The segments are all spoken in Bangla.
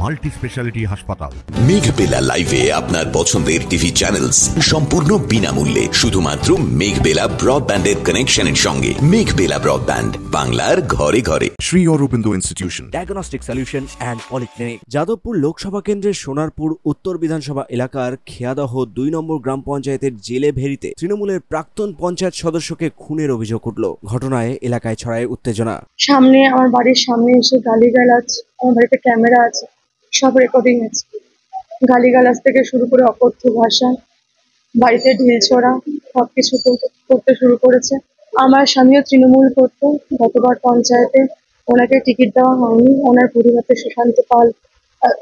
মাল্টি স্পেশালিটি হাসপাতাল। মেঘবেলা লাইভে আপনার পছন্দের টিভি চ্যানেলস সম্পূর্ণ বিনামূল্যে শুধুমাত্র মেঘবেলা ব্রডব্যান্ডের কানেকশনের সঙ্গে। মেঘবেলা ব্রডব্যান্ড, বাংলার ঘরে ঘরে। Shri Aurobindo institution, diagnostic solution and polyclinic, Jadavpur Lok Sabha কেন্দ্রের সোনারপুর উত্তর বিধানসভা এলাকার খেয়াদহ 2 নম্বর গ্রাম পঞ্চায়েতের জেলে ভেরিতে তৃণমূলের প্রাক্তন পঞ্চায়েত সদস্যকে খুনের অভিযোগ উঠল। ঘটনায় এলাকায় ছড়ায় উত্তেজনা। সামনে আমার বাড়ির সামনে এসে গালিগালাজ, আমার বাড়িতে ক্যামেরা আছে, সব রেকর্ডিং আছে। গালিগালাজ থেকে শুরু করে অকথ্য ভাষা, বাড়িতে ঢিল ছোড়া, সবকিছু করতে শুরু করেছে। আমার স্বামীও তৃণমূল করতো, গতবার পঞ্চায়েতে ওনাকে টিকিট দেওয়া হয়নি। ওনার পরিবর্তে সুশান্ত পাল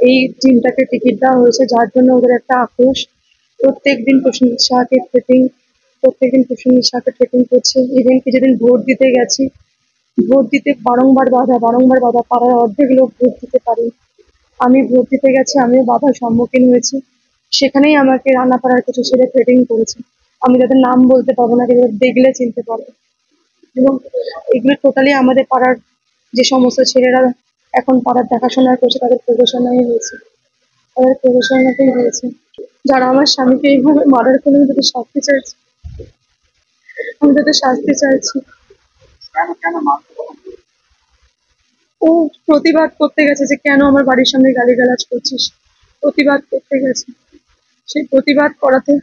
এই টিমটাকে টিকিট দেওয়া হয়েছে, যার জন্য ওদের একটা আক্রোশ। প্রত্যেকদিন প্রসেনজিৎ শাহকে থ্রেটিং করছে। ইভেন কি যেদিন ভোট দিতে গেছি, ভোট দিতে বারংবার বাধা, পাড়ার অর্ধেক লোক ভোট দিতে পারে। আমি ভোট দিতে গেছি, আমিও বাধার সম্মুখীন হয়েছি। সেখানেই আমাকে রান্নাপাড়ার কিছু ছেলে থ্রেটিং করেছে। আমি তাদের নাম বলতে পারবো না, কিন্তু দেখলে চিনতে পারবো। এবং এগুলো টোটালি আমাদের পাড়ার যে সমস্ত ছেলেরা এখন পাড়ার দেখাশোনা করছে, তাদের প্রবেশনাতেই হয়েছে। যারা আমার স্বামীকে এইভাবে মারার ফলে আমি তাদের শাস্তি চাইছি। ও প্রতিবাদ করতে গেছে যে কেন আমার বাড়ির সামনে গালিগালাজ করছিস, প্রতিবাদ করতে গেছে। সেই প্রতিবাদ করাতে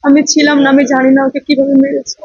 আমি ছিলাম না, আমি জানি না ওকে কিভাবে মেরেছে।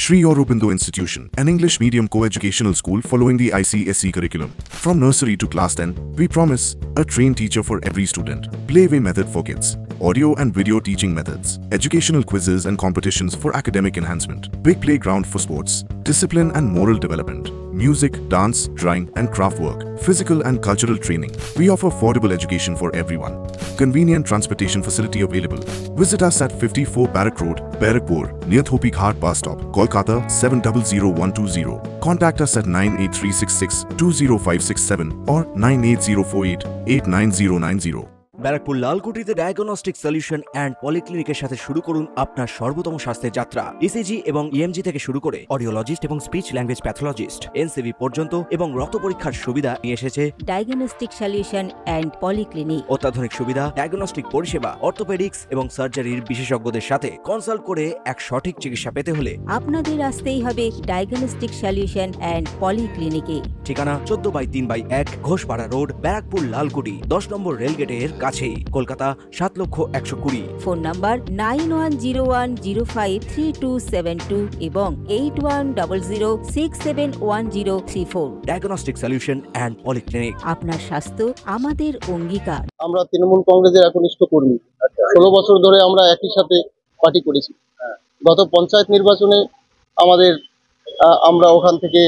Shri Aurobindo Institution, an English medium co-educational school following the ICSE curriculum. From nursery to class 10, we promise a trained teacher for every student, playway method for kids, audio and video teaching methods, educational quizzes and competitions for academic enhancement, big playground for sports, discipline and moral development, music, dance, drawing and craft work, physical and cultural training. We offer affordable education for everyone. Convenient transportation facility available. Visit us at 54 Barrack Road, Barrackpur, near Thopi Ghat bus stop, Kolkata 700120. Contact us at 98366 20567 or 98048 89090. Barrackpore লালকুটিতে ডায়াগনস্টিক সলিউশন অ্যান্ড পলিক্লিনিকের সাথে শুরু করুন আপনার সর্বোত্তম স্বাস্থ্যের যাত্রা। ইসিজি এবং ইএমজি থেকে শুরু করে অডিওলজিস্ট এবং স্পিচ ল্যাঙ্গুয়েজ প্যাথোলজিস্ট, এনসিভি পর্যন্ত এবং রক্ত পরীক্ষার সুবিধা নিয়ে এসেছে ডায়াগনস্টিক সলিউশন অ্যান্ড পলিক্লিনিক। অত্যাধুনিক সুবিধা, ডায়াগনস্টিক পরিষেবা, অর্থোপেডিক্স এবং সার্জারির বিশেষজ্ঞদের সাথে কনসাল্ট করে এক সঠিক চিকিৎসা পেতে হলে আপনাদের আসতেই হবে ডায়াগনস্টিক সলিউশন অ্যান্ড পলিক্লিনিকে। ঠিকানা 14/3/1 ঘোষপাড়া রোড, ব্যারাকপুর লালকুটি, 10 নম্বর রেলগেটের কাছেই, কলকাতা 7,120,000। ফোন নাম্বার 9101053272 এবং 8100671034। Diagnostic solution and polyclinic. আপনার স্বাস্থ্য আমাদের অঙ্গীকার। আমরা তৃণমূল কংগ্রেসের একনিষ্ঠ কর্মী। 16 বছর ধরে আমরা একই সাথে পার্টি করেছি। গত পঞ্চায়েত নির্বাচনে আমরা ওখান থেকে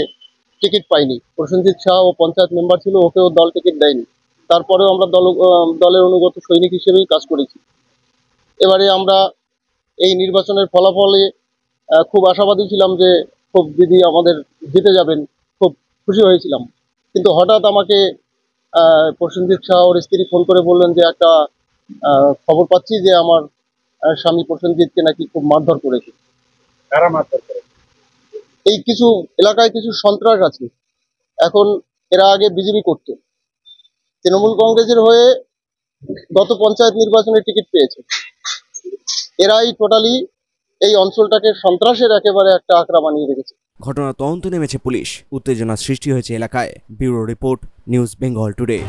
টিকিট পাইনি। প্রসেনজিৎ শাহ ও পঞ্চায়েত মেম্বার ছিল, ওকেও দল টিকিট দেয়নি। তারপরেও আমরা দলের অনুগত সৈনিক হিসেবেই কাজ করেছি। এবারে আমরা এই নির্বাচনের ফলাফলে খুব আশাবাদী ছিলাম যে খুব দিদি আমাদের জিতে যাবেন, খুব খুশি হয়েছিলাম। কিন্তু হঠাৎ আমাকে প্রসেনজিৎ শাহ ওর স্ত্রী ফোন করে বললেন যে একটা খবর পাচ্ছি যে আমার স্বামী প্রসেনজিৎকে নাকি খুব মারধর করেছে। কারা মারধর করেছে? এই কিছু এলাকায় কিছু সন্ত্রাস আছে। এখন এরা আগে বিজেপি করতো, তৃণমূল কংগ্রেসের হয়ে গত পঞ্চায়েত নির্বাচনে টিকিট পেয়েছে। এরাই টোটালি এই অঞ্চলটাকে সন্ত্রাসের একেবারে একটা আঁকড়া বানিয়ে রেখেছে। ঘটনার তদন্ত নেমেছে পুলিশ। উত্তেজনা সৃষ্টি হয়েছে এলাকায়। Bureau report, news Bengal today.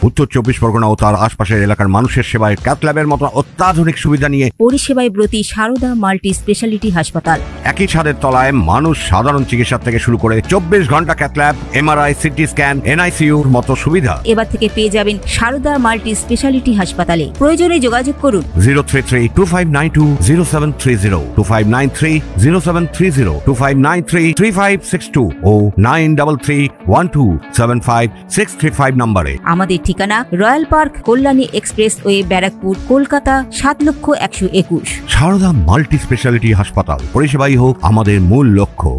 উত্তর 24 পরগনা ও তার আশপাশের এলাকার মানুষের সেবায় ক্যাথ ল্যাবের মতো অত্যাধুনিক সুবিধা নিয়ে পরিষেবায় ব্রতী সারদা মাল্টি স্পেশালিটি হাসপাতাল। একই ছাদের তলায় মানুষ সাধারণ চিকিৎসা থেকে শুরু করে 24 ঘন্টা cath lab, MRI, CT scan, এনআইসিইউর মতো সুবিধা এবার থেকে পেয়ে যাবেন সারদা মাল্টি স্পেশালিটি হাসপাতালে। প্রয়োজনে যোগাযোগ করুন 033-2592-0730, 2593-0730, 2593-3562 ও 9331275635 নম্বরে। আমাদের ঠিকানা Royal Park, Kalyani expressway, Barrackpore, Kolkata 7,121,000। Sarada multi speciality হাসপাতাল, পরিষেবাই হোক আমাদের মূল লক্ষ্য।